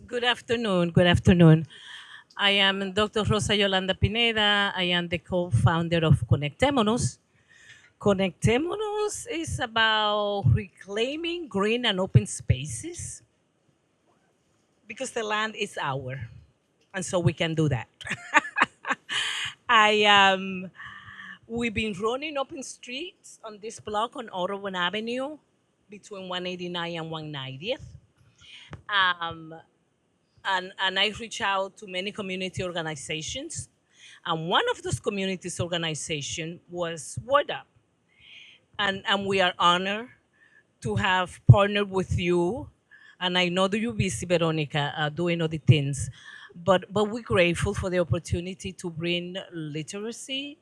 Good afternoon. Good afternoon. I am Dr. Rosa Yolanda Pineda. I am the co-founder of Connectemonos. Connectemonos is about reclaiming green and open spaces because the land is our, and so we can do that. I We've been running open streets on this block on Ottawa Avenue between 189 and 190th. Um, and I reach out to many community organizations. And one of those communities organization was WordUp. And we are honored to have partnered with you. And I know that you're busy, Veronica, doing other things. But we're grateful for the opportunity to bring literacy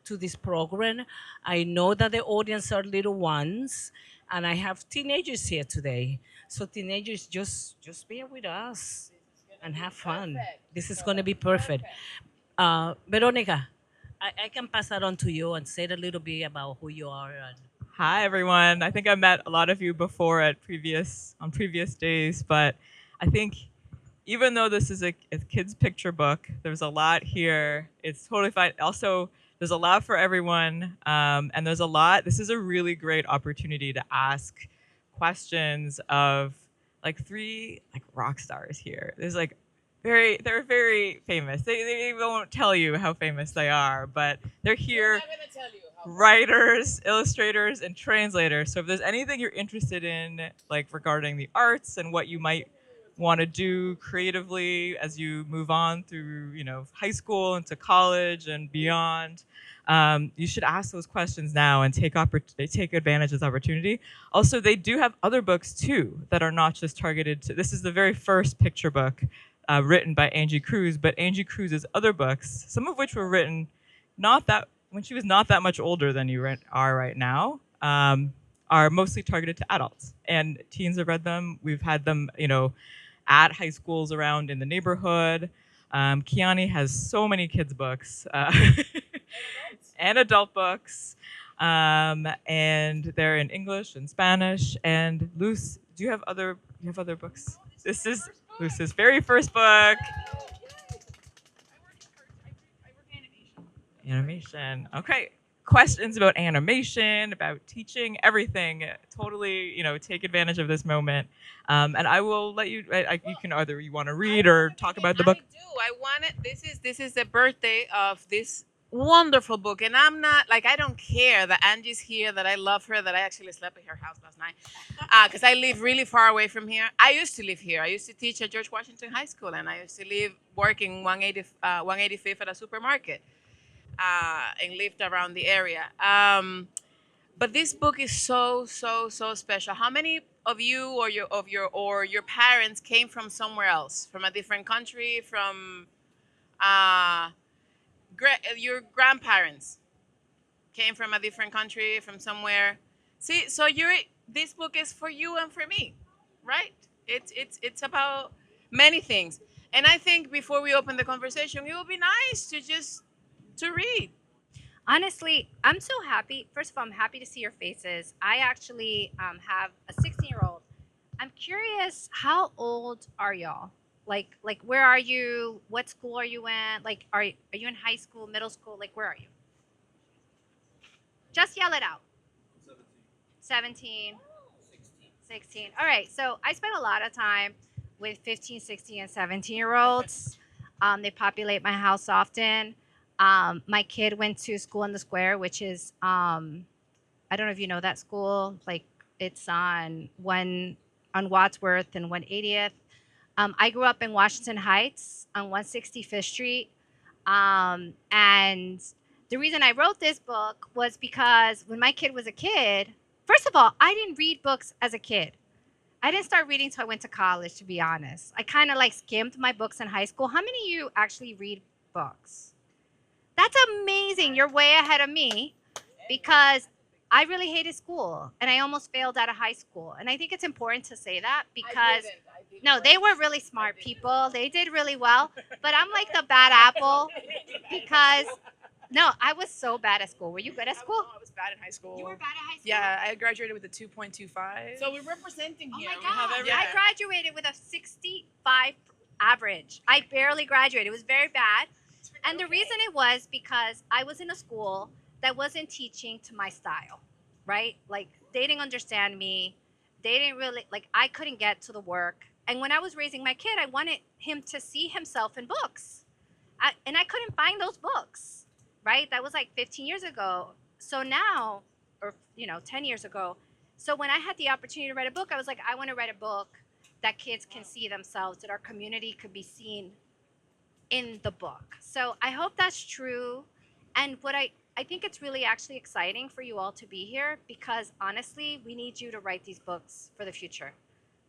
to this program. I know that the audience are little ones, and I have teenagers here today. So teenagers, just bear with us and have fun. This is going to be perfect. Veronica, I can pass that on to you and say a little bit about who you are. And Hi everyone. I think I met a lot of you before at previous days, but I think even though this is a kid's picture book, there's a lot here. It's totally fine. Also, there's a lot for everyone, and there's a lot. This is a really great opportunity to ask questions of like three like rock stars here. There's like they're very famous. They won't tell you how famous they are, but they're here, writers, illustrators, and translators. So if there's anything you're interested in, like regarding the arts and what you might want to do creatively as you move on through, high school into college and beyond, you should ask those questions now and take advantage of this opportunity. Also, they do have other books too that are not just targeted to. This is the very first picture book written by Angie Cruz, but Angie Cruz's other books, some of which were written not that when she was not that much older than you are right now, are mostly targeted to adults. And teens have read them. We've had them, at high schools around in the neighborhood. Kiani has so many kids' books and adult books, and they're in English and Spanish. And Luce, do you have other books? This is Luce's very first book. Animation. Okay. Questions about animation, about teaching, everything. Totally, take advantage of this moment. And I will let you. You can either you want to read or talk about the book. I do. I want it. This is the birthday of this wonderful book, and I'm not like I don't care that Angie's here, that I love her, that I actually slept at her house last night, because I live really far away from here. I used to live here. I used to teach at George Washington High School, and I used to live working 185th at a supermarket, and lived around the area. But this book is so special. How many of you or your parents came from somewhere else, from a different country, from uh, your grandparents came from a different country, from somewhere? See, so this book is for you and for me, right? It's about many things, and I think before we open the conversation, it would be nice to read. Honestly, I'm so happy. First of all, I'm happy to see your faces. I actually have a 16-year-old. I'm curious, how old are y'all? Like, where are you? What school are you in? Like, are you in high school, middle school? Like, where are you? Just yell it out. 17, 16. All right. So I spend a lot of time with 15, 16, and 17-year-olds. They populate my house often. My kid went to school in the square, which is I don't know if you know that school. Like, it's on Wadsworth and 180th. I grew up in Washington Heights on 165th Street, and the reason I wrote this book was because when my kid was a kid, first of all, I didn't read books as a kid. I didn't start reading until I went to college, to be honest. I kind of like skimmed my books in high school. How many of you actually read books? That's amazing. You're way ahead of me, because I really hated school and I almost failed out of high school. And I think it's important to say that because no, they were really smart people. They did really well, but I'm like the bad apple because no, I was so bad at school. Were you good at school? I was bad in high school. You were bad at high school? Yeah, I graduated with a 2.25. So we're representing Oh here. my We have God. everything. I graduated with a 65 average. I barely graduated. It was very bad. And the reason it was because I was in a school that wasn't teaching to my style, right? Like they didn't understand me. They didn't really, like, I couldn't get to the work. And when I was raising my kid, I wanted him to see himself in books. And I couldn't find those books, right? That was like 15 years ago. So now, or, 10 years ago. So when I had the opportunity to write a book, I was like, I want to write a book that kids can see themselves, that our community could be seen in the book. So I hope that's true. And what I think it's really actually exciting for you all to be here because honestly, we need you to write these books for the future.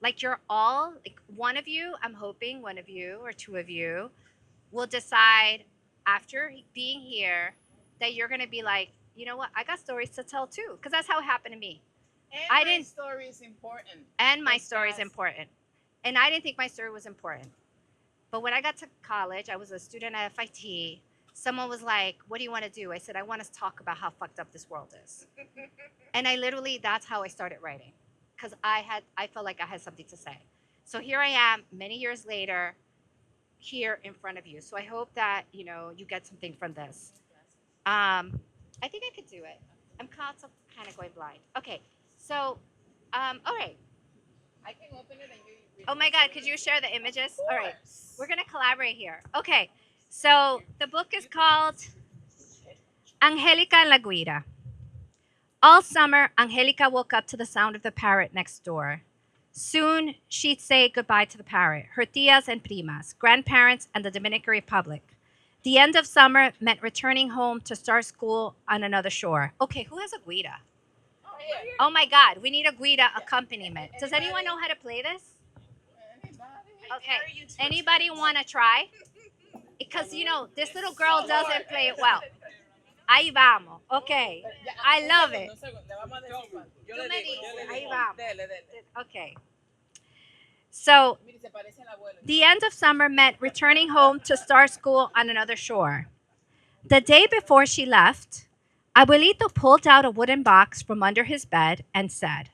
Like you're all, like one of you, I'm hoping one of you or two of you will decide after being here that you're going to be like, you know what, I got stories to tell too. Because that's how it happened to me. And my story is important. And my story is important. And I didn't think my story was important. But when I got to college, I was a student at FIT. Someone was like, what do you want to do? I said, I want to talk about how fucked up this world is. And I literally, that's how I started writing. Because I felt like I had something to say. So here I am, many years later, here in front of you. So I hope that, you get something from this. I think I could do it. I'm kind of going blind. Okay, so, all right. I can open it and you. Oh my God, could you share the images? All right, we're gonna collaborate here. Okay, so the book is called Angélica and la Guira. All summer, Angélica woke up to the sound of the parrot next door. Soon, she'd say goodbye to the parrot, her tías and primas, grandparents, and the Dominican Republic. The end of summer meant returning home to start school on another shore. Okay, who has a güira? Oh my God, we need a güira accompaniment. Does anyone know how to play this? Okay, anybody want to try? Because, this little girl doesn't play it well. Ahí vamos. Okay, I love it. Tú me dices, ahí vamos. Okay. So, the end of summer meant returning home to start school on another shore. The day before she left, Abuelito pulled out a wooden box from under his bed and said,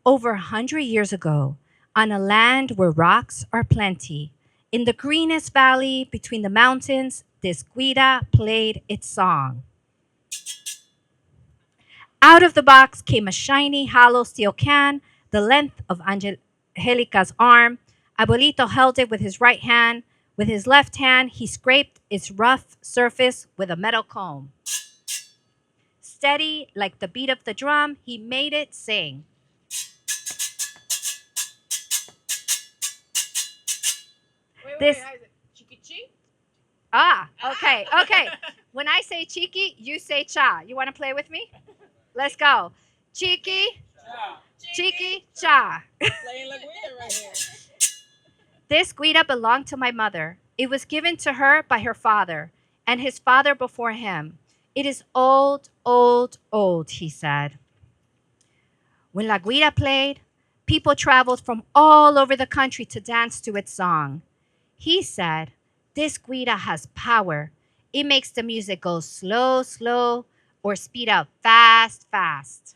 over 100 years ago, on a land where rocks are plenty, in the greenest valley between the mountains, this güira played its song. Out of the box came a shiny, hollow steel can, the length of Angelica's arm. Abuelito held it with his right hand. With his left hand, he scraped its rough surface with a metal comb. Steady like the beat of the drum, he made it sing. Wait, chiquichi? Okay. When I say chiqui, you say cha. You want to play with me? Let's go. Chiqui, chiqui, cha. Playing la güira right here. This güira belonged to my mother. It was given to her by her father and his father before him. It is old, old, old, he said. When la güira played, people traveled from all over the country to dance to its song. He said, this güira has power. It makes the music go slow, slow, or speed up fast, fast.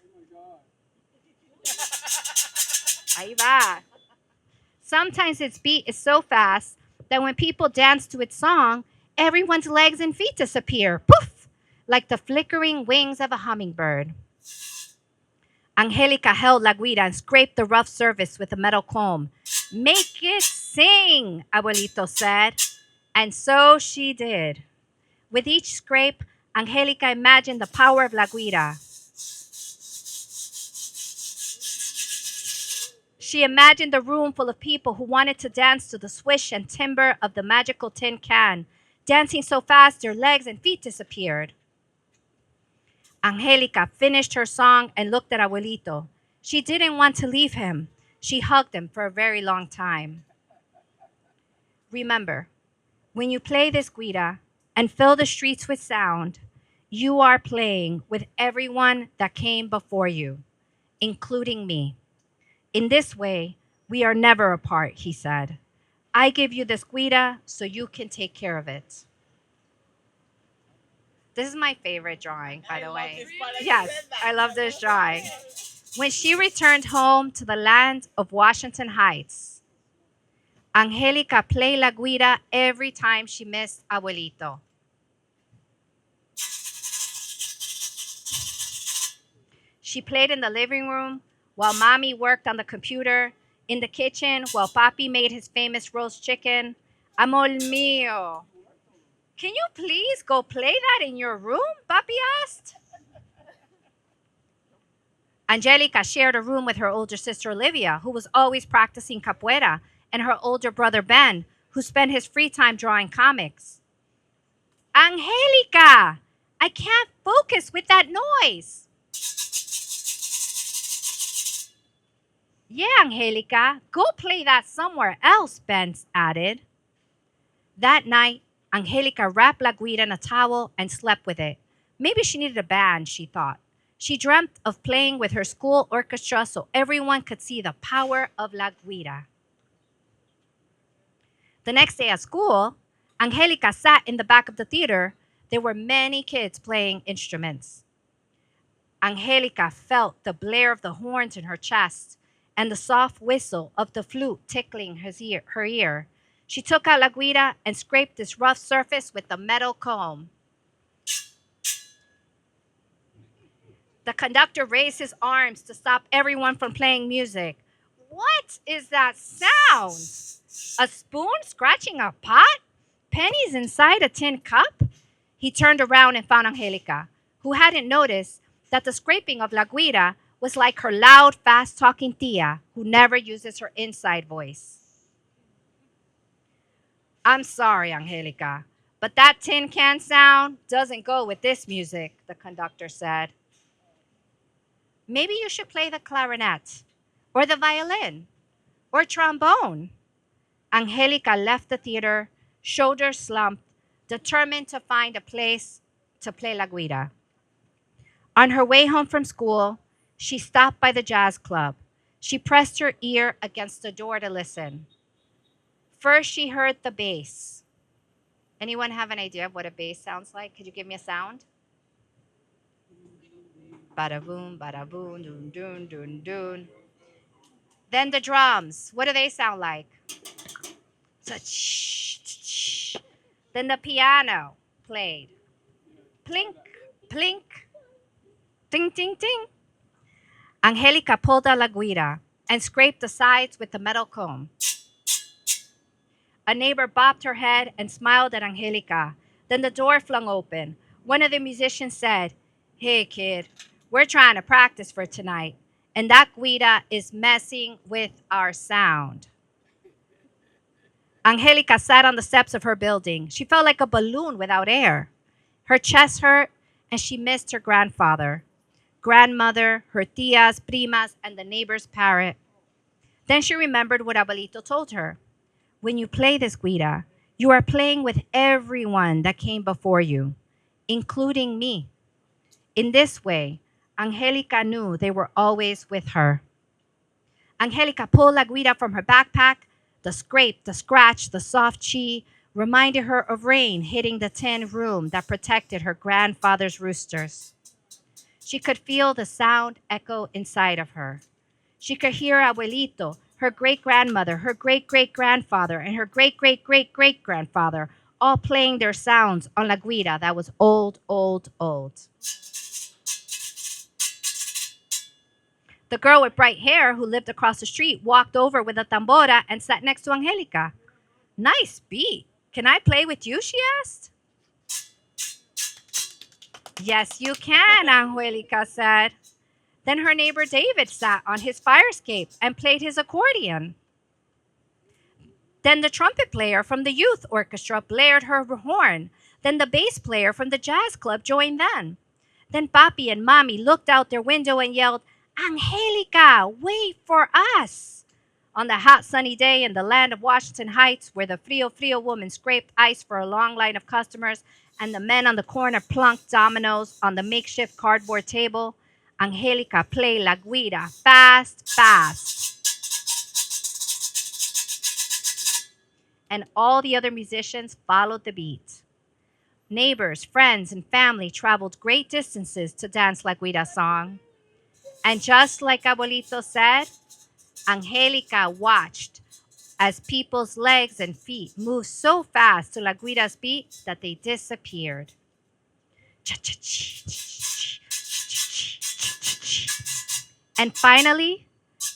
Ahí va. Sometimes its beat is so fast that when people dance to its song, everyone's legs and feet disappear. Poof! Like the flickering wings of a hummingbird. Angélica held la güira and scraped the rough surface with a metal comb. Make it sing, Abuelito said. And so she did. With each scrape, Angélica imagined the power of la güira. She imagined a room full of people who wanted to dance to the swish and timbre of the magical tin can, dancing so fast their legs and feet disappeared. Angélica finished her song and looked at Abuelito. She didn't want to leave him. She hugged him for a very long time. Remember, when you play this güira and fill the streets with sound, you are playing with everyone that came before you, including me. In this way, we are never apart, he said. I give you this güira so you can take care of it. This is my favorite drawing, by the way. Yes, I love this drawing. When she returned home to the land of Washington Heights, Angelica played la güira every time she missed Abuelito. She played in the living room while Mommy worked on the computer, in the kitchen while Papi made his famous roast chicken. Amor mío, can you please go play that in your room? Papi asked. Angelica shared a room with her older sister Olivia, who was always practicing capoeira, and her older brother Ben, who spent his free time drawing comics. Angelica, I can't focus with that noise. Yeah, Angelica, go play that somewhere else, Ben added. That night, Angelica wrapped La Guira in a towel and slept with it. Maybe she needed a band, she thought. She dreamt of playing with her school orchestra so everyone could see the power of La Guira. The next day at school, Angelica sat in the back of the theater. There were many kids playing instruments. Angelica felt the blare of the horns in her chest and the soft whistle of the flute tickling her ear. She took out La Guira and scraped this rough surface with the metal comb. The conductor raised his arms to stop everyone from playing music. What is that sound? A spoon scratching a pot? Pennies inside a tin cup? He turned around and found Angelica, who hadn't noticed that the scraping of La Guira was like her loud, fast-talking tia, who never uses her inside voice. I'm sorry, Angelica, but that tin can sound doesn't go with this music, the conductor said. Maybe you should play the clarinet, or the violin, or trombone. Angelica left the theater, shoulders slumped, determined to find a place to play La Guira. On her way home from school, she stopped by the jazz club. She pressed her ear against the door to listen. First, she heard the bass. Anyone have an idea of what a bass sounds like? Could you give me a sound? Bada boom, doon, doon, doon, doon. Then the drums. What do they sound like? Then the piano played. Plink, plink, ting, ting, ting. Angelica pulled out La Guira and scraped the sides with the metal comb. A neighbor bobbed her head and smiled at Angelica. Then the door flung open. One of the musicians said, "Hey, kid, we're trying to practice for tonight, and that guira is messing with our sound." Angelica sat on the steps of her building. She felt like a balloon without air. Her chest hurt, and she missed her grandfather, grandmother, her tías, primas, and the neighbor's parrot. Then she remembered what Abuelito told her. When you play this guira, you are playing with everyone that came before you, including me. In this way, Angelica knew they were always with her. Angelica pulled La Guira from her backpack. The scrape, the scratch, the soft chi reminded her of rain hitting the tin room that protected her grandfather's roosters. She could feel the sound echo inside of her. She could hear Abuelito, her great-grandmother, her great-great-grandfather, and her great-great-great-great-grandfather all playing their sounds on La Guira that was old, old, old. The girl with bright hair who lived across the street walked over with a tambora and sat next to Angelica. Nice beat. Can I play with you? She asked. Yes, you can, Angelica said. Then her neighbor David sat on his fire escape and played his accordion. Then the trumpet player from the youth orchestra blared her horn. Then the bass player from the jazz club joined them. Then Papi and Mommy looked out their window and yelled, Angelica, wait for us. On the hot sunny day in the land of Washington Heights, where the frío woman scraped ice for a long line of customers and the men on the corner plunked dominoes on the makeshift cardboard table, Angelica played La Guira fast, fast. And all the other musicians followed the beat. Neighbors, friends, and family traveled great distances to dance La Guira song. And just like Abuelito said, Angelica watched as people's legs and feet moved so fast to La Guira's beat that they disappeared. And finally,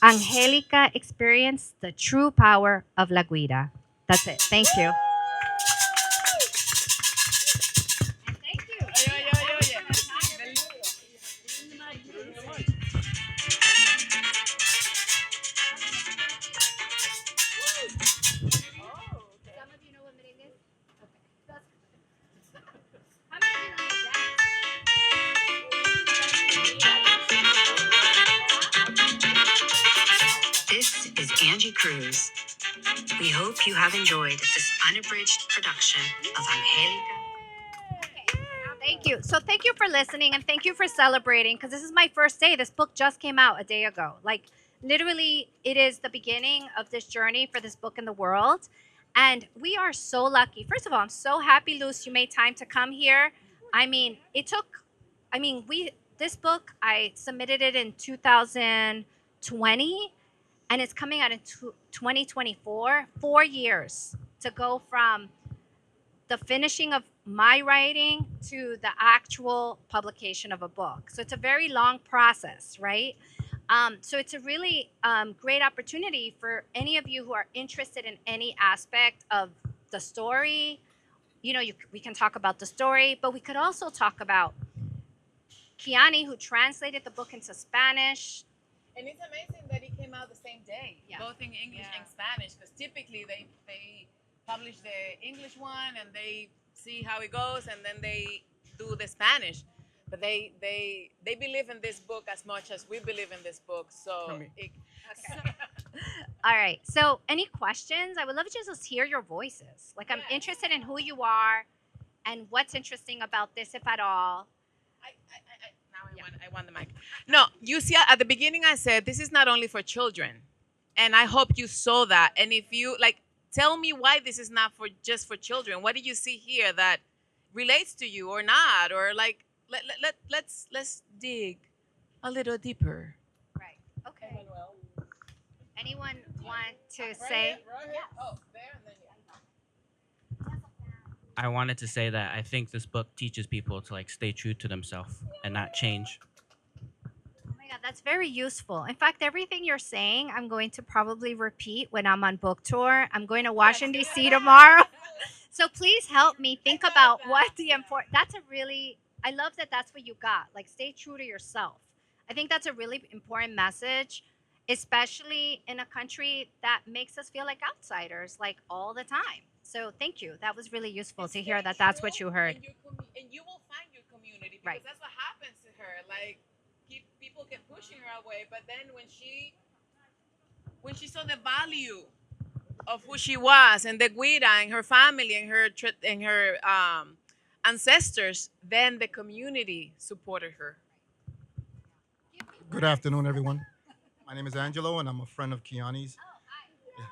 Angelica experienced the true power of La Guira. That's it. Thank you. And thank you. Some of you know what merengue is? Okay. How many of you know that? This is Angie Cruz. We hope you have enjoyed this unabridged production of Angelica. Thank you. So thank you for listening and thank you for celebrating because this is my first day. This book just came out a day ago. Like literally, it is the beginning of this journey for this book in the world. And we are so lucky. First of all, I'm so happy, Luz, you made time to come here. I mean, this book, I submitted it in 2020 and it's coming out in 2024, 4 years to go from the finishing of my writing to the actual publication of a book. So it's a very long process, right? So it's a really great opportunity for any of you who are interested in any aspect of the story. You know, we can talk about the story, but we could also talk about Kiani, who translated the book into Spanish. And it's amazing that it came out the same day, both in English and Spanish, because typically they publish the English one and they see how it goes and then they do the Spanish. But they believe in this book as much as we believe in this book. So All right. So any questions? I would love to just hear your voices. Like I'm interested in who you are and what's interesting about this, if at all. I want the mic. No, you see, at the beginning I said this is not only for children, and I hope you saw that. And if you tell me why this is not for just for children. What did you see here that relates to you or not, or let's dig a little deeper. Right. Okay. Anyone want to say? Oh, there and then I wanted to say that I think this book teaches people to stay true to themselves and not change. Oh my God, that's very useful. In fact, everything you're saying, I'm going to probably repeat when I'm on book tour. I'm going to Washington, D.C. tomorrow. So please help me think about what the important. I love that that's what you got. Stay true to yourself. I think that's a really important message, especially in a country that makes us feel like outsiders, all the time. So thank you. That was really useful to hear that that's what you heard. And you will find your community because that's what happens to her. People kept pushing her away, but then when she saw the value of who she was and the Guira and her family and her ancestors, then the community supported her. Good afternoon, everyone. My name is Angelo, and I'm a friend of Kiani's. Oh, hi. Yeah,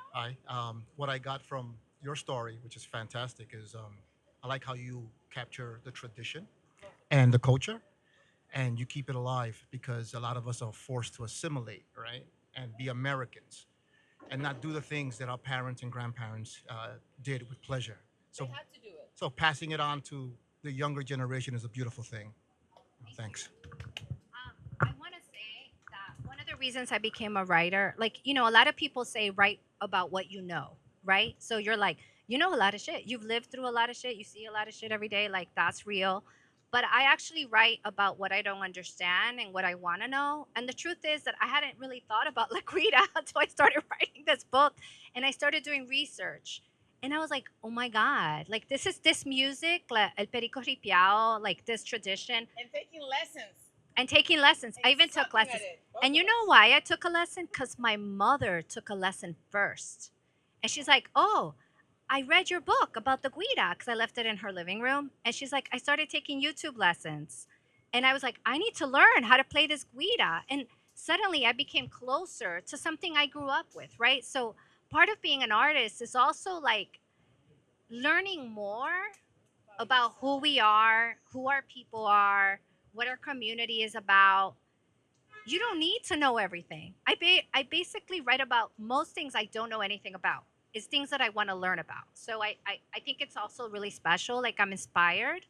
hi. What I got from your story, which is fantastic, is I like how you capture the tradition and the culture, and you keep it alive because a lot of us are forced to assimilate, right, and be Americans, and not do the things that our parents and grandparents did with pleasure. So, They had to do it. so passing it on to the younger generation is a beautiful thing. Thanks. I want to say that one of the reasons I became a writer, a lot of people say write about what you know, right? So you're you know a lot of shit. You've lived through a lot of shit. You see a lot of shit every day. That's real. But I actually write about what I don't understand and what I want to know. And the truth is that I hadn't really thought about La Guira until I started writing this book and I started doing research. And I was like, oh my God, this music, El Perico Ripiao, this tradition. And taking lessons. I even took lessons. And you know why I took a lesson? Because my mother took a lesson first. And she's like, oh, I read your book about the Guira because I left it in her living room. And she's like, I started taking YouTube lessons. And I was like, I need to learn how to play this Guira. And suddenly I became closer to something I grew up with, right? So part of being an artist is also learning more about who we are, who our people are, what our community is about. You don't need to know everything. I basically write about most things I don't know anything about. is things that I want to learn about. So I think it's also really special. Like I'm inspired.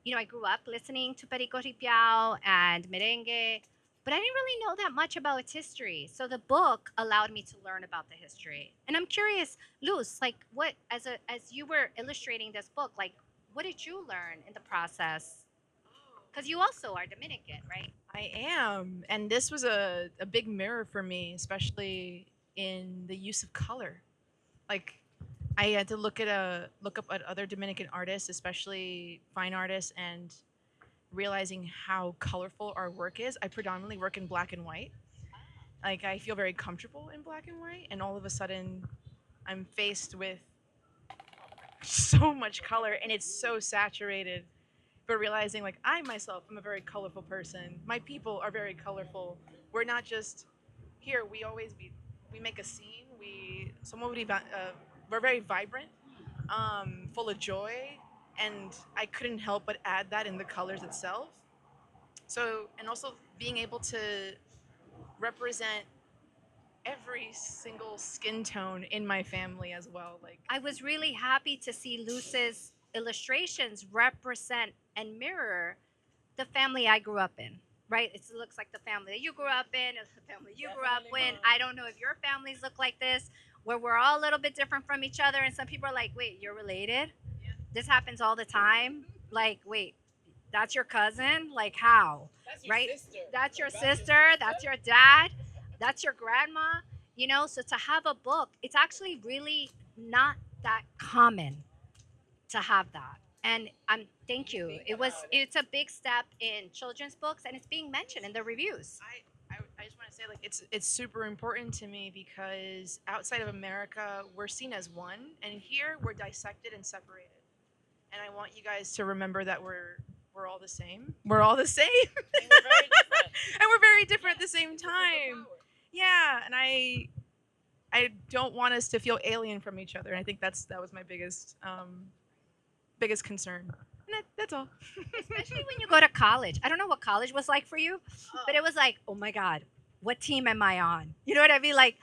You know, I grew up listening to Perico Ripiao and merengue, but I didn't really know that much about its history. So the book allowed me to learn about the history. And I'm curious, Luz, like what as you were illustrating this book, like what did you learn in the process? Because you also are Dominican, right? I am. And this was a big mirror for me, especially in the use of color. Like I had to look up at other Dominican artists, especially fine artists, and realizing how colorful our work is. I predominantly work in black and white. Like I feel very comfortable in black and white, and all of a sudden I'm faced with so much color and it's so saturated. But realizing like I myself am a very colorful person. My people are very colorful. We're not just here. We make a scene. We're very vibrant, full of joy, and I couldn't help but add that in the colors itself. So and also being able to represent every single skin tone in my family as well. Like I was really happy to see Luz's illustrations represent and mirror the family I grew up in. Right? It looks like the family that you grew up in, it's the family you grew up in. I don't know if your families look like this, where we're all a little bit different from each other, and some people are like, "Wait, you're related?" Yeah. This happens all the time. Like, wait, that's your cousin? Like, how? That's your Right? sister. That's your sister. That's your dad. That's your grandma. You know, so to have a book, it's actually really not that common to have that. And thank you. It's a big step in children's books, and it's being mentioned in the reviews. I just want to say like it's super important to me because outside of America we're seen as one, and here we're dissected and separated. And I want you guys to remember that we're all the same. We're all the same. And we're very different. And we're very different at the same time. Yeah, and I don't want us to feel alien from each other. And I think that was my biggest concern. And that's all. Especially when you go to college. I don't know what college was like for you, but it was like, oh my God, what team am I on? You know what I mean? Like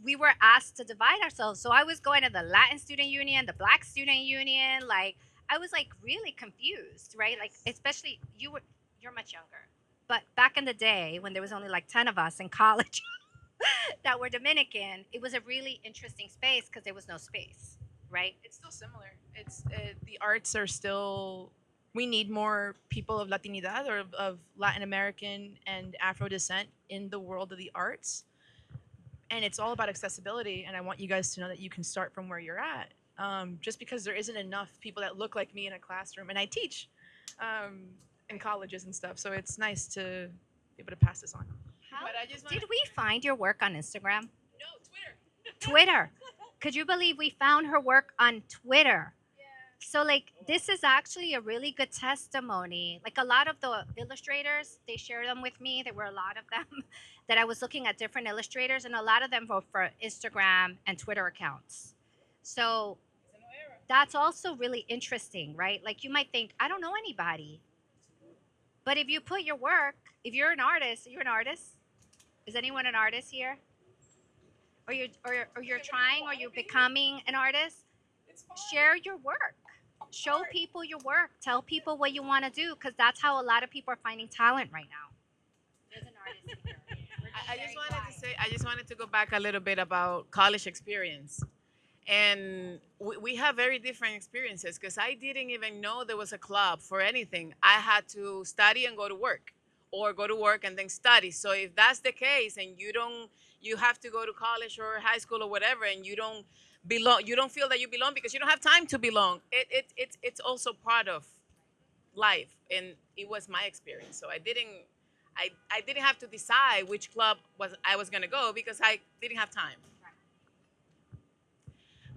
we were asked to divide ourselves. So I was going to the Latin student union, the Black student union. Like I was like really confused, right? Like especially you're much younger. But back in the day when there was only like 10 of us in college that were Dominican, it was a really interesting space because there was no space, right? It's still similar. It's the arts are still. We need more people of Latinidad or of Latin American and Afro descent in the world of the arts, and it's all about accessibility. And I want you guys to know that you can start from where you're at. Just because there isn't enough people that look like me in a classroom, and I teach in colleges and stuff, so it's nice to be able to pass this on. Did we find your work on Instagram? No, Twitter. Twitter. Could you believe we found her work on Twitter? So like this is actually a really good testimony. Like a lot of the illustrators, they shared them with me. There were a lot of them that I was looking at different illustrators, and a lot of them were for Instagram and Twitter accounts. So that's also really interesting, right? Like you might think, I don't know anybody. But if you put your work, if you're an artist, you're an artist. Is anyone an artist here? Or you're trying or you're becoming an artist? Share your work. Show people your work. Tell people what you want to do, because that's how a lot of people are finding talent right now. There's an artist here. I just wanted to go back a little bit about college experience. And we have very different experiences because I didn't even know there was a club for anything. I had to study and go to work, or go to work and then study. So if that's the case and you have to go to college or high school or whatever, and you don't belong, you don't feel that you belong because you don't have time to belong. It's also part of life, and it was my experience. So I didn't have to decide which club I was gonna go because I didn't have time.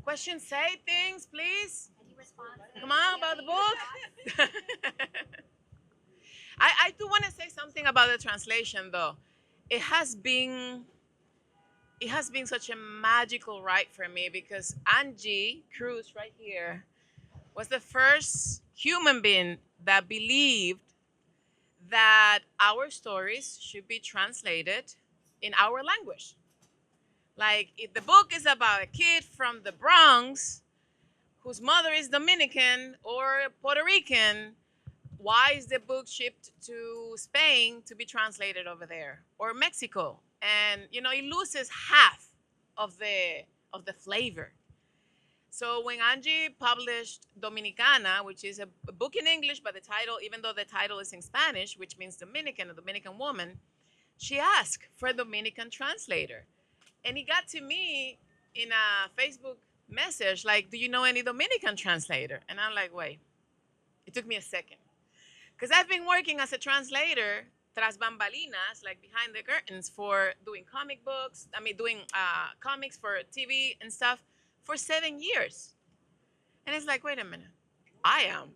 Questions, say things, please. Come on, about the book. I do want to say something about the translation, though. It has been such a magical ride for me because Angie Cruz, right here, was the first human being that believed that our stories should be translated in our language. Like, if the book is about a kid from the Bronx whose mother is Dominican or Puerto Rican, why is the book shipped to Spain to be translated over there, or Mexico? And it loses half of the flavor. So when Angie published Dominicana, which is a book in English, but the title, even though the title is in Spanish, which means Dominican, a Dominican woman, she asked for a Dominican translator. And it got to me in a Facebook message, like, do you know any Dominican translator? And I'm like, wait. It took me a second. Because I've been working as a translator, tras bambalinas, like behind the curtains, for doing doing comics for TV and stuff for 7 years. And it's like, wait a minute. I am.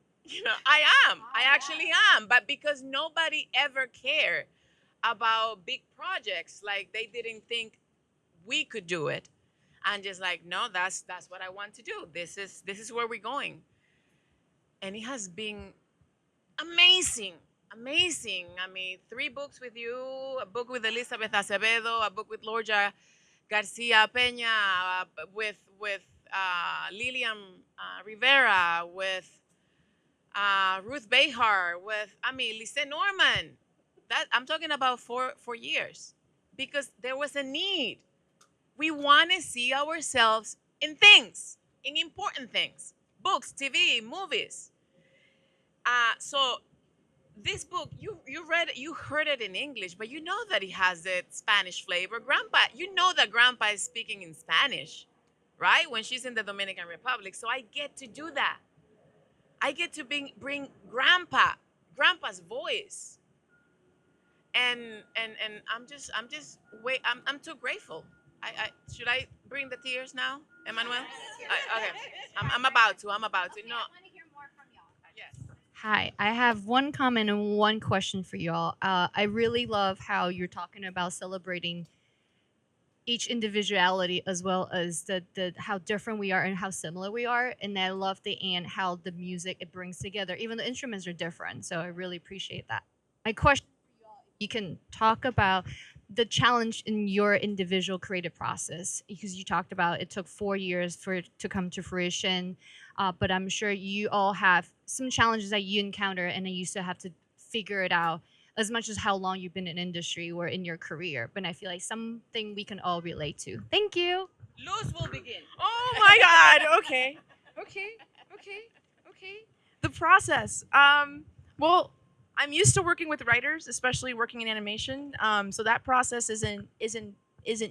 I am. I actually am. But because nobody ever cared about big projects, like they didn't think we could do it. And just like, no, that's what I want to do. This is where we're going. And it has been amazing. Amazing. I mean, 3 books with you, a book with Elizabeth Acevedo, a book with Lorja Garcia Peña, with Lilian Rivera, with Ruth Behar, with Lise Norman. That I'm talking about for years, because there was a need. We want to see ourselves in things, in important things, books, TV, movies. So this book, you read it, you heard it in English, but you know that it has the Spanish flavor. Grandpa, you know that Grandpa is speaking in Spanish, right? When she's in the Dominican Republic. So I get to do that. I get to bring Grandpa's voice. And I'm too grateful. Should I bring the tears now, Emmanuel? Okay, I'm about to. No. Yes. Hi, I have one comment and one question for y'all. I really love how you're talking about celebrating each individuality as well as the how different we are and how similar we are. And I love how the music it brings together. Even the instruments are different, so I really appreciate that. My question for y'all, you can talk about the challenge in your individual creative process, because you talked about it took 4 years for it to come to fruition, but I'm sure you all have some challenges that you encounter and then you still have to figure it out, as much as how long you've been in industry or in your career. But I feel like something we can all relate to. Thank you. Luz will begin. Oh my God. Okay. The process. Well, I'm used to working with writers, especially working in animation. So that process isn't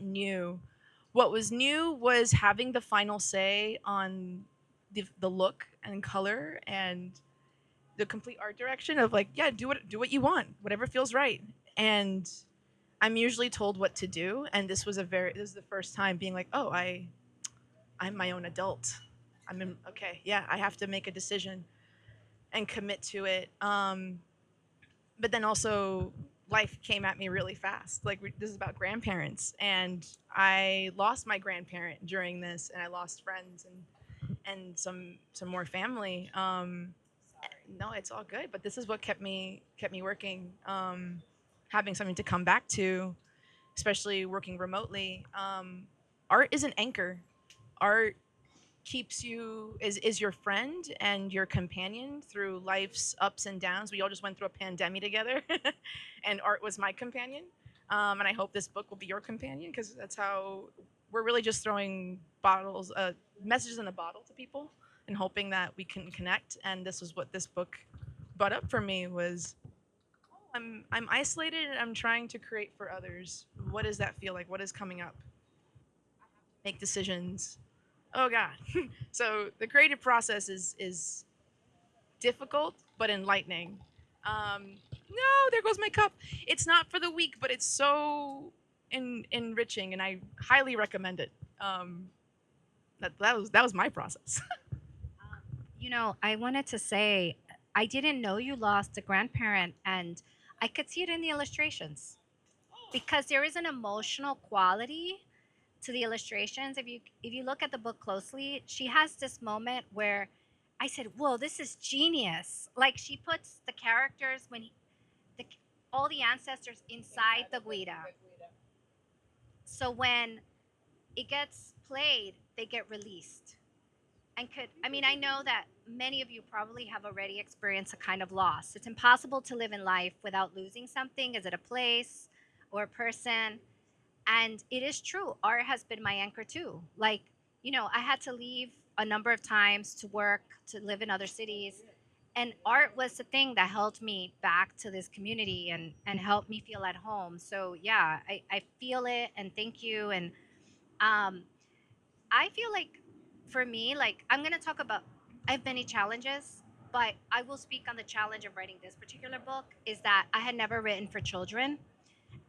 new. What was new was having the final say on the look and color and the complete art direction of, like, yeah, do what you want, whatever feels right. And I'm usually told what to do, and this is the first time being like, oh, I'm my own adult. Okay, yeah, I have to make a decision and commit to it. But then also life came at me really fast. Like, this is about grandparents, and I lost my grandparent during this, and I lost friends and some more family. No, it's all good, but this is what kept me working. Having something to come back to, especially working remotely. Art is an anchor. Art keeps you is your friend and your companion through life's ups and downs. We all just went through a pandemic together, and art was my companion. And I hope this book will be your companion, because that's how we're really just throwing messages in a bottle to people and hoping that we can connect. And this was what this book brought up for me was, I'm isolated and I'm trying to create for others. What does that feel like? What is coming up? Make decisions. Oh God. So the creative process is difficult but enlightening. No, there goes my cup. It's not for the weak, but it's so enriching, and I highly recommend it. That was my process. I wanted to say, I didn't know you lost a grandparent, and I could see it in the illustrations, because there is an emotional quality to the illustrations. If you look at the book closely, she has this moment where I said, "Whoa, this is genius!" Like, she puts the characters all the ancestors inside the güira. So when it gets played, they get released. And I know that many of you probably have already experienced a kind of loss. It's impossible to live in life without losing something. Is it a place or a person? And it is true. Art has been my anchor too. Like, I had to leave a number of times to work, to live in other cities. And art was the thing that held me back to this community and helped me feel at home. So yeah, I feel it, and thank you. And um, I feel like for me, like I'm gonna talk about, I have many challenges, but I will speak on the challenge of writing this particular book is that I had never written for children.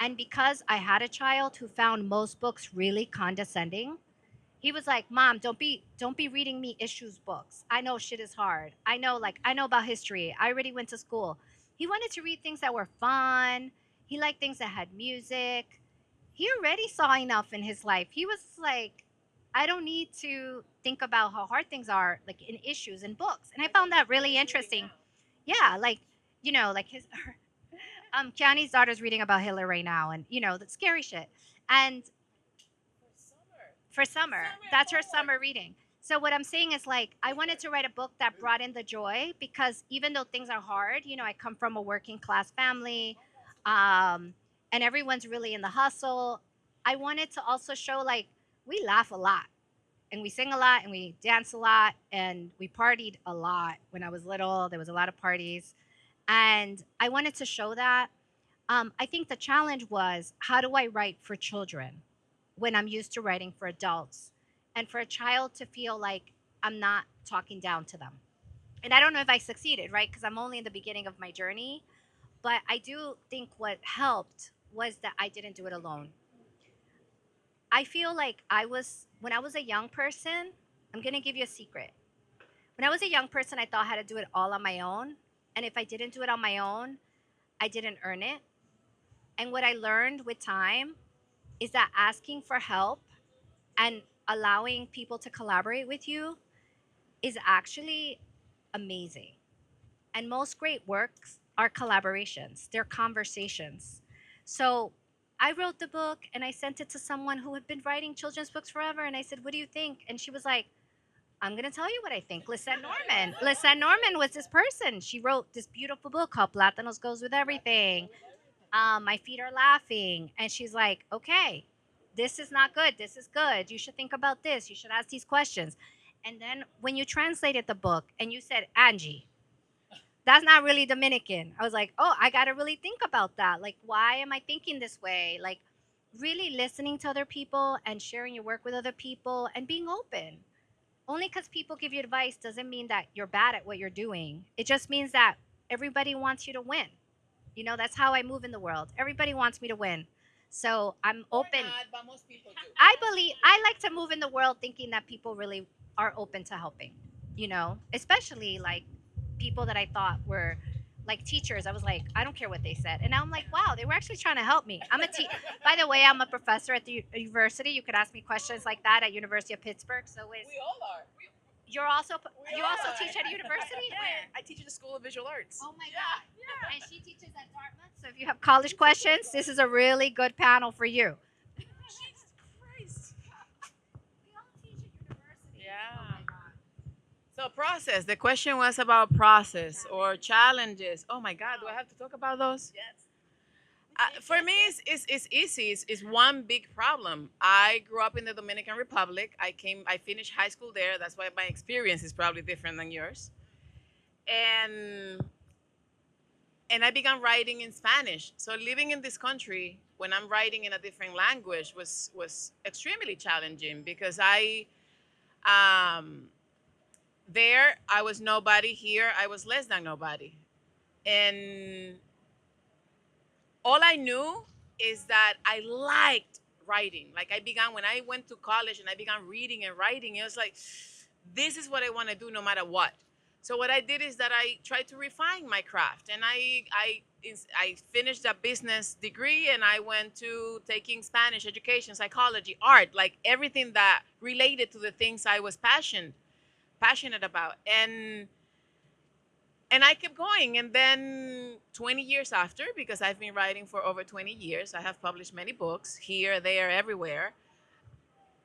And because I had a child who found most books really condescending, he was like, "Mom, don't be reading me issues books. I know shit is hard. I know about history. I already went to school." He wanted to read things that were fun. He liked things that had music. He already saw enough in his life. He was like, "I don't need to think about how hard things are like in issues and books." And I found that really interesting. Yeah, like, like his Kiani's daughter's reading about Hitler right now, and the scary shit. And for summer, that's her summer reading. So what I'm saying is like I wanted to write a book that brought in the joy, because even though things are hard, I come from a working class family, and everyone's really in the hustle. I wanted to also show like we laugh a lot, and we sing a lot, and we dance a lot, and we partied a lot. When I was little, there was a lot of parties, and I wanted to show that. I think the challenge was, how do I write for children when I'm used to writing for adults, and for a child to feel like I'm not talking down to them? And I don't know if I succeeded, right? Because I'm only in the beginning of my journey. But I do think what helped was that I didn't do it alone. I feel like when I was a young person, I'm going to give you a secret. When I was a young person, I thought I had to do it all on my own. And if I didn't do it on my own, I didn't earn it. And what I learned with time is that asking for help and allowing people to collaborate with you is actually amazing. And most great works are collaborations, they're conversations. So I wrote the book and I sent it to someone who had been writing children's books forever. And I said, "What do you think?" And she was like, "I'm going to tell you what I think." Lisette Norman. Lisette Norman was this person. She wrote this beautiful book called Plátanos Goes With Everything. My Feet Are Laughing. And she's like, "Okay, this is not good. This is good. You should think about this. You should ask these questions." And then when you translated the book and you said, "Angie, that's not really Dominican," I was like, "Oh, I got to really think about that. Like, why am I thinking this way?" Like, really listening to other people and sharing your work with other people and being open. Only because people give you advice doesn't mean that you're bad at what you're doing. It just means that everybody wants you to win. That's how I move in the world. Everybody wants me to win. So I'm open. But most people do. I like to move in the world thinking that people really are open to helping, especially like people that I thought were like teachers. I was like, I don't care what they said. And now I'm like, wow, they were actually trying to help me. By the way, I'm a professor at the university. You could ask me questions like that at University of Pittsburgh. So is We all are. you also are. teach at a university? Yeah, Where? I teach at the School of Visual Arts. Oh my God. And she teaches at Dartmouth. So if you have college questions, this is a really good panel for you. Jesus Christ. We all teach at university. Yeah. Oh my God. So process. The question was about process or challenges. Oh my God, do I have to talk about those? Yes. For me, it's easy. It's one big problem. I grew up in the Dominican Republic. I finished high school there. That's why my experience is probably different than yours. And I began writing in Spanish. So living in this country, when I'm writing in a different language, was extremely challenging because there I was nobody. Here I was less than nobody, and all I knew is that I liked writing. Like when I went to college and I began reading and writing, it was like, this is what I want to do no matter what. So what I did is that I tried to refine my craft, and I finished a business degree, and I went to taking Spanish education, psychology, art, like everything that related to the things I was passionate about. And I kept going. And then 20 years after, because I've been writing for over 20 years, I have published many books here, there, everywhere.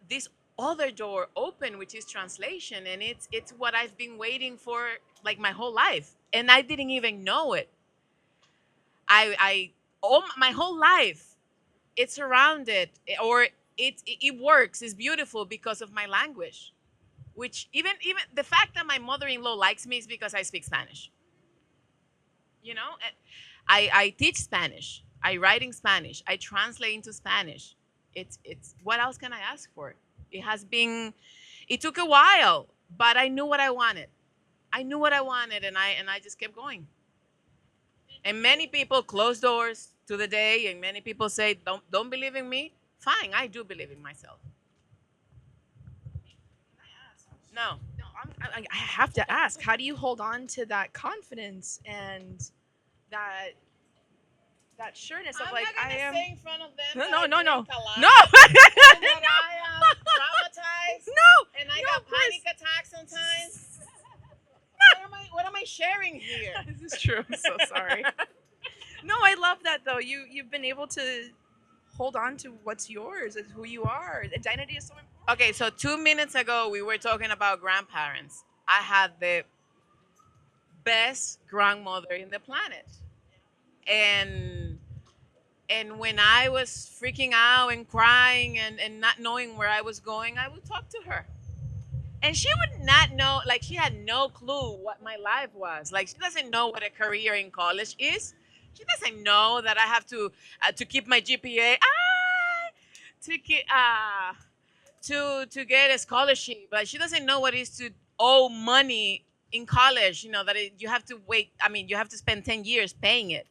this other door open, which is translation, and it's what I've been waiting for like my whole life, and I didn't even know it. I all my whole life it's surrounded, or it works, it's beautiful because of my language, which even the fact that my mother-in-law likes me is because I speak Spanish. You know, I teach Spanish, I write in Spanish, I translate into Spanish. It's what else can I ask for? It has been, it took a while, but I knew what I wanted. I knew what I wanted, and I just kept going. And many people close doors to the day, and many people say, don't believe in me. Fine, I do believe in myself. No. No, I have to ask, how do you hold on to that confidence and that sureness of I'm like not gonna I am? say in front of them. No, that no, I no, no, drink a lot, no. and that I am traumatized. No, And I no, got Chris. panic attacks sometimes. What am I sharing here? This is true. I'm so sorry. No, I love that though. You've been able to hold on to what's yours, and who you are. Identity is so important. Okay, so 2 minutes ago we were talking about grandparents. I had the best grandmother in the planet. And when I was freaking out and crying and not knowing where I was going, I would talk to her. And she would not know, like she had no clue what my life was. Like she doesn't know what a career in college is. She doesn't know that I have to keep my GPA. To keep to get a scholarship, but she doesn't know what it is to owe money in college. You know that you have to wait. I mean, you have to spend 10 years paying it.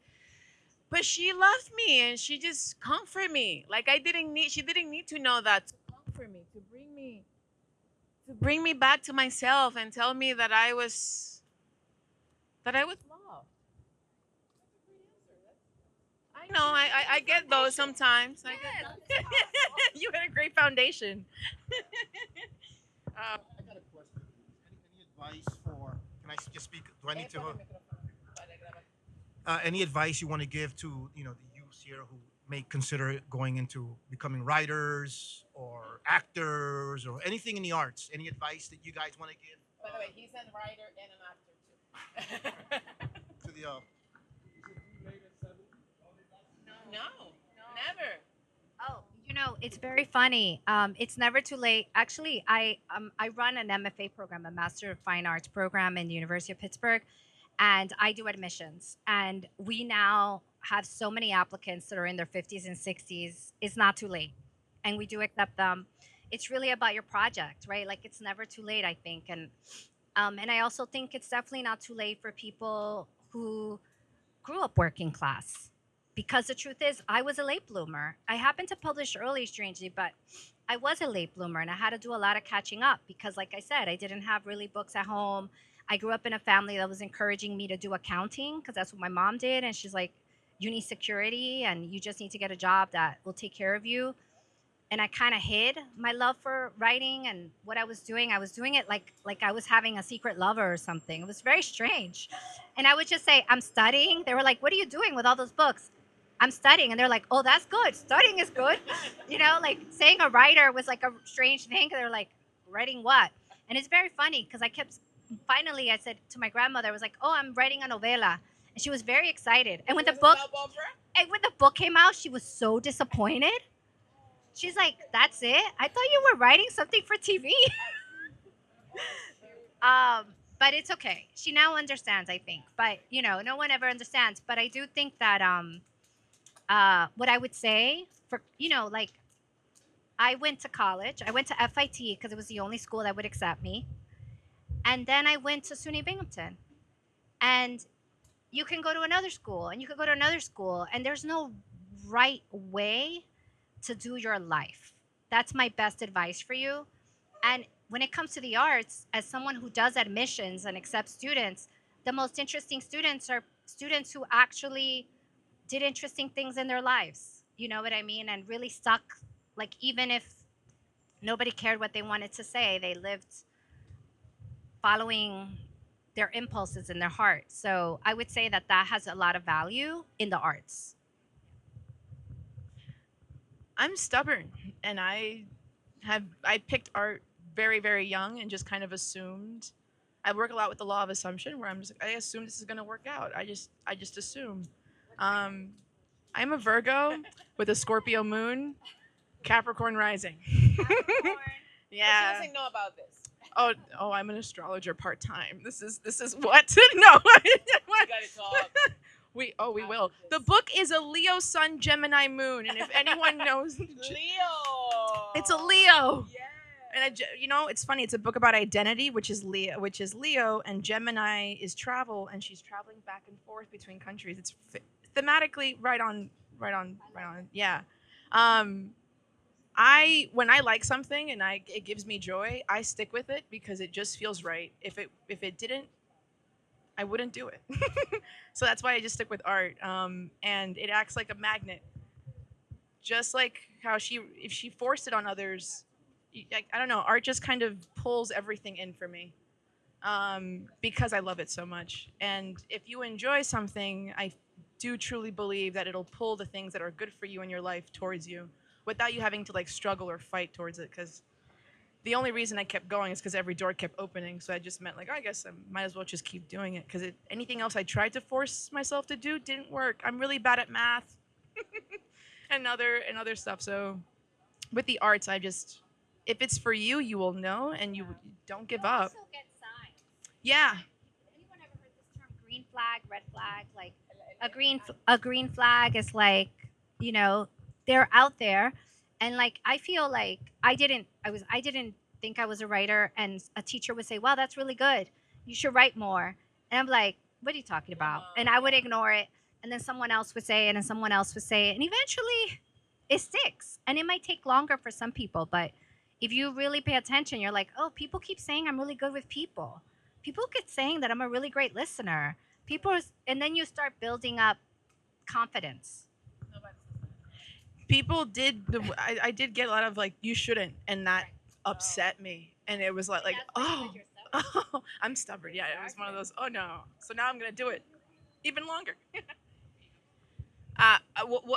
But she loved me, and she just comforted me. Like I didn't need. She didn't need to know that to comfort me, to bring me back to myself, and tell me that I was loved. I know. I get those sometimes. I get. You had a great foundation. I got a question. Any advice for? Can I just speak? Do I need to? Any advice you want to give to the youth here who may consider going into becoming writers or actors or anything in the arts? Any advice that you guys want to give By the way, he's a writer and an actor too. to the? No, never. Oh, it's very funny. It's never too late. Actually, I run an MFA program, a Master of Fine Arts program in the University of Pittsburgh, and I do admissions. And we now have so many applicants that are in their 50s and 60s. It's not too late, and we do accept them. It's really about your project, right? Like it's never too late, I think. And I also think it's definitely not too late for people who grew up working class. Because the truth is, I was a late bloomer. I happened to publish early, strangely, but I was a late bloomer, and I had to do a lot of catching up because, like I said, I didn't have really books at home. I grew up in a family that was encouraging me to do accounting because that's what my mom did. And she's like, you need security and you just need to get a job that will take care of you. And I kind of hid my love for writing and what I was doing. I was doing it like I was having a secret lover or something. It was very strange. And I would just say, I'm studying. They were like, what are you doing with all those books? I'm studying. And they're like, oh, that's good. Studying is good. Like saying a writer was like a strange thing. They're like, writing what? And it's very funny because finally I said to my grandmother, I was like, oh, I'm writing a novela. And she was very excited. And when the book came out, she was so disappointed. She's like, that's it? I thought you were writing something for TV. But it's okay. She now understands, I think. But, no one ever understands. But I do think that what I would say for, I went to college. I went to FIT because it was the only school that would accept me. And then I went to SUNY Binghamton. And you can go to another school and you can go to another school. And there's no right way to do your life. That's my best advice for you. And when it comes to the arts, as someone who does admissions and accepts students, the most interesting students are students who actually did interesting things in their lives. You know what I mean? And really stuck, like even if nobody cared what they wanted to say, they lived following their impulses in their heart. So I would say that has a lot of value in the arts. I'm stubborn, and I I picked art very, very young and just kind of assumed. I work a lot with the law of assumption, where I assume this is gonna work out. I just assume. Um, I'm a Virgo with a Scorpio moon, Capricorn rising. Yeah. She doesn't know about this. Oh, I'm an astrologer part time. This is what? No. We gotta talk. We will. The book is a Leo Sun Gemini moon, and if anyone knows, Leo. it's a Leo. Yeah. And it's funny. It's a book about identity, which is Leo, and Gemini is travel, and she's traveling back and forth between countries. It's thematically right on. Yeah. When I like something and it gives me joy, I stick with it because it just feels right. If it didn't, I wouldn't do it. So that's why I just stick with art. And it acts like a magnet, just like how if she forced it on others. I don't know. Art just kind of pulls everything in for me, because I love it so much. And if you enjoy something, I do truly believe that it'll pull the things that are good for you in your life towards you, without you having to like struggle or fight towards it. Because the only reason I kept going is because every door kept opening. So I just meant like, I guess I might as well just keep doing it. Because anything else I tried to force myself to do didn't work. I'm really bad at math and other stuff. So with the arts, if it's for you, you will know, and you don't give up. Also get signs. Yeah. Anyone ever heard this term green flag, red flag? Like a green flag is like, they're out there, and like I feel like I didn't think I was a writer, and a teacher would say, "Wow, that's really good. You should write more." And I'm like, "What are you talking about?" And I would ignore it, and then someone else would say it, and someone else would say it, and eventually it sticks. And it might take longer for some people, but if you really pay attention, you're like, oh, people keep saying I'm really good with people. People keep saying that I'm a really great listener. And then you start building up confidence. People I did get a lot of like, you shouldn't, and that upset me. And it was like oh, I'm stubborn. Yeah, it was one of those, oh no. So now I'm going to do it even longer.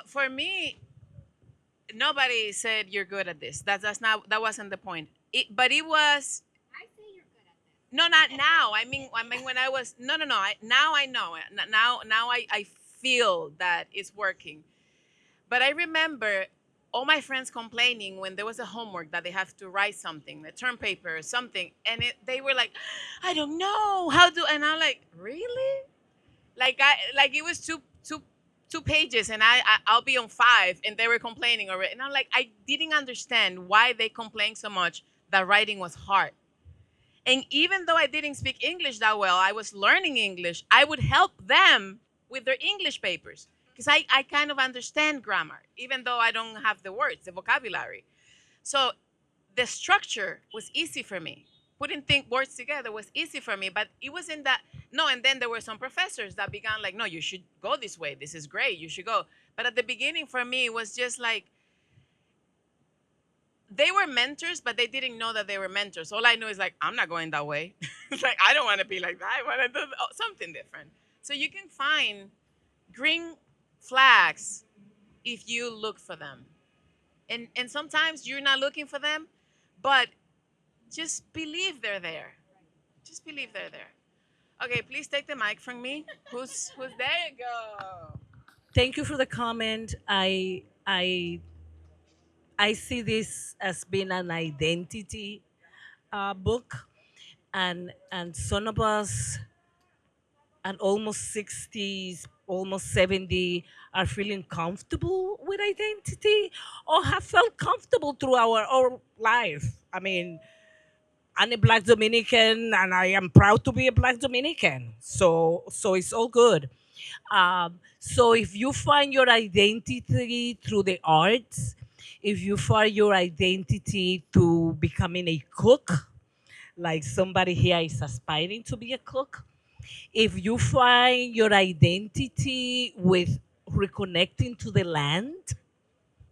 For me, nobody said you're good at this. That wasn't the point. But it was. I say you're good at this. No, not now. I mean when I was no. Now I know it. Now I feel that it's working. But I remember all my friends complaining when there was a homework that they have to write something, a term paper or something, and they were like, I don't know how to. And I'm like, really? Like it was two pages, and I'll be on 5, and they were complaining already. And I'm like, I didn't understand why they complained so much that writing was hard. And even though I didn't speak English that well, I was learning English. I would help them with their English papers because I kind of understand grammar, even though I don't have the words, the vocabulary. So the structure was easy for me. Putting words together was easy for me, but it wasn't that. No, and then there were some professors that began like, no, you should go this way. This is great. You should go. But at the beginning for me, it was just like, they were mentors, but they didn't know that they were mentors. All I knew is like, I'm not going that way. It's like, I don't want to be like that. I want to do something different. So you can find green flags if you look for them. And sometimes you're not looking for them, but just believe they're there. Just believe they're there. Okay, please take the mic from me. Who's there? You go. Thank you for the comment. I see this as being an identity book, and some of us at almost 60s, almost 70, are feeling comfortable with identity or have felt comfortable through our life. I mean, I'm a Black Dominican, and I am proud to be a Black Dominican. So it's all good. So if you find your identity through the arts, if you find your identity to becoming a cook, like somebody here is aspiring to be a cook, if you find your identity with reconnecting to the land,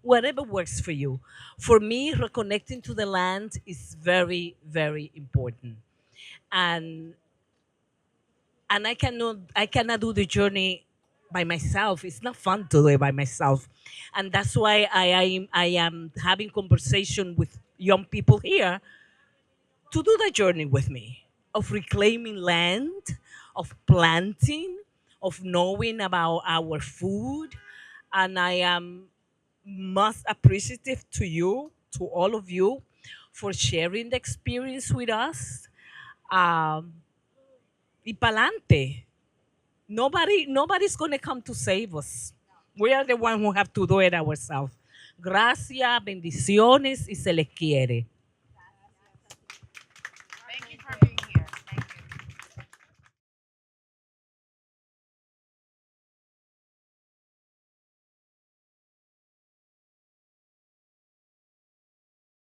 whatever works for you. For me, reconnecting to the land is very, very important. And I cannot do the journey by myself. It's not fun to do it by myself. And that's why I am having conversation with young people here to do the journey with me of reclaiming land, of planting, of knowing about our food. And I am most appreciative to you, to all of you, for sharing the experience with us. Y pa'lante. Nobody's gonna come to save us. We are the ones who have to do it ourselves. Gracias, bendiciones y se les quiere.